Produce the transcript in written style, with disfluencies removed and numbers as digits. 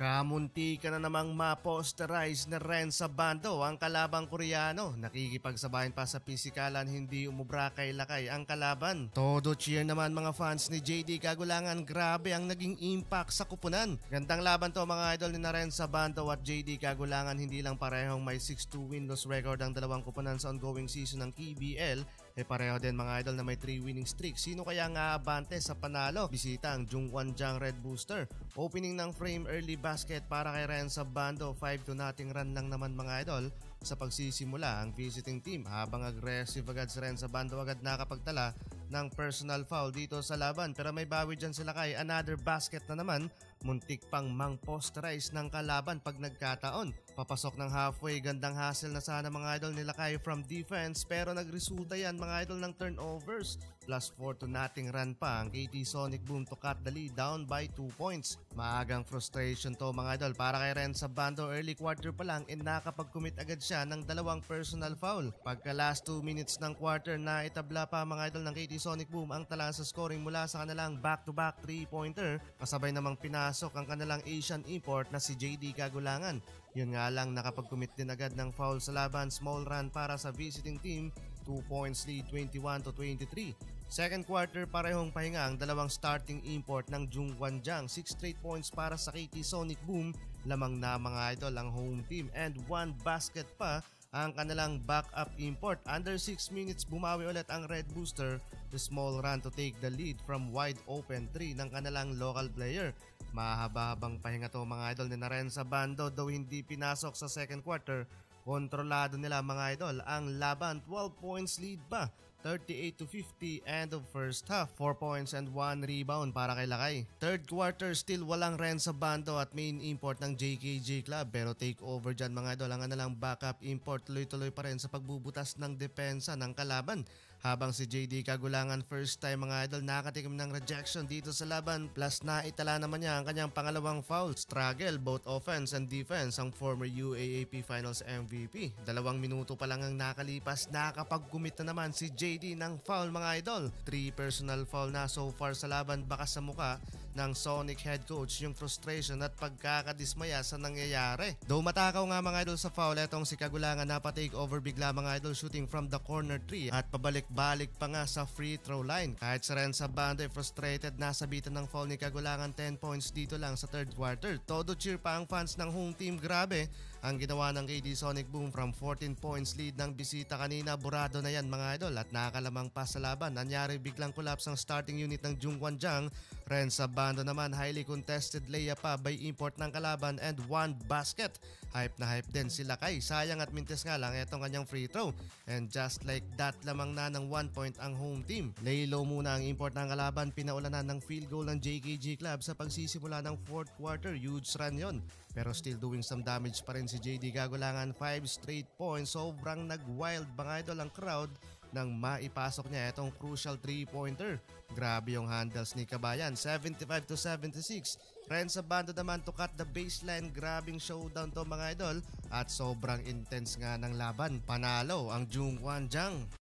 Kamunti ka na namang ma-posterize na rin sa bando ang kalabang Koreano. Nakikipagsabayan pa sa pisikalan, hindi umubra kay lakay ang kalaban. Todo cheer naman mga fans ni JD Kagulangan, grabe ang naging impact sa kupunan. Gandang laban to mga idol ni na rin sa bando at JD Kagulangan, hindi lang parehong may 6-2 winless record ang dalawang kupunan sa ongoing season ng KBL, pareho din mga idol na may 3 winning streak. Sino kaya nga abante sa panalo? Bisita ang Jungwonjang Red Booster. Opening ng frame early basket para kay Renza Bando, 5-0 run lang naman mga idol sa pagsisimula ang visiting team, habang aggressive agad si Renza Bando, agad nakapagtala ng personal foul dito sa laban, pero may bawi dyan sila kay another basket na naman. Muntik pang mang-posterize ng kalaban pag nagkataon. Papasok ng halfway, gandang hustle na sana mga idol nila kay from defense, pero nagresulta yan mga idol ng turnovers. Plus 4-0 run pa ang KT Sonic Boom to cut the lead down by 2 points. Maagang frustration to mga idol para kay Renza Bando, early quarter pa lang nakapag-commit agad siya ng dalawang personal foul. Pagka last 2 minutes ng quarter na itabla pa mga idol ng KT Sonic Boom ang tala sa scoring mula sa kanilang back-to-back 3-pointer, kasabay namang pinasok ang kanilang Asian import na si JD Kagulangan. Yun nga lang, nakapag-commit din agad ng foul sa laban. Small run para sa visiting team, 2 points lead, 21-23. Second quarter, parehong pahinga ang dalawang starting import ng Jungwonjang. 6 straight points para sa KT Sonic Boom. Lamang na mga idol ang home team, and 1 basket pa ang kanilang backup import. Under 6 minutes, bumawi ulit ang Red Booster. The small run to take the lead from wide open 3 ng kanilang local player. Mahaba-habang pahinga to mga idol ni na rin sa bando, though hindi pinasok sa second quarter. Kontrolado nila mga idol ang laban, 12 points lead pa, 38-50 end of first half, 4 points and 1 rebound para kay Lakay. Third quarter, still walang Renza Bando at main import ng JKJ Club, pero take over dyan mga idol ang kanilang backup import. Tuloy-tuloy pa rin sa pagbubutas ng depensa ng kalaban, habang si JD Kagulangan first time mga idol nakatikim ng rejection dito sa laban, plus na itala naman niya ang kanyang pangalawang foul. Struggle both offense and defense ang former UAAP Finals MVP. 2 minuto pa lang ang nakalipas, nakapag-commit na naman si JD ng foul mga idol. 3 personal foul na so far sa laban. Baka sa muka ng Sonic head coach yung frustration at pagkakadismaya sa nangyayari. Though matakaw nga mga idol sa foul, etong si Kagulangan napatake over bigla mga idol, shooting from the corner 3 at pabalik-balik pa nga sa free throw line. Kahit sa Renza Bando frustrated, nasabitan ng foul ni Kagulangan. 10 points dito lang sa third quarter. Todo cheer pa ang fans ng home team. Grabe ang ginawa ng KT Sonic Boom, from 14 points lead ng bisita kanina, burado na yan mga idol at nakakalamang pa sa laban. Nangyari biglang collapse ang starting unit ng Jungwonjang. Renza Bando naman, highly contested layup pa by import ng kalaban and 1 basket. Hype na hype din sila kay, sayang at mintes nga lang etong kanyang free throw, and just like that lamang na ng 1 point ang home team. Lay low muna ang import ng kalaban, pinaulanan ng field goal ng JKG Club sa pagsisimula ng fourth quarter. Huge run yon, pero still doing some damage pa rin si JD Kagulangan. 5 straight points, sobrang nag-wild mga idol ang crowd nang maipasok niya itong crucial 3-pointer. Grabe yung handles ni Kabayan, 75-76. Renza Bando naman to cut the baseline. Grabing showdown to mga idol at sobrang intense nga ng laban. Panalo ang Jungwonjang.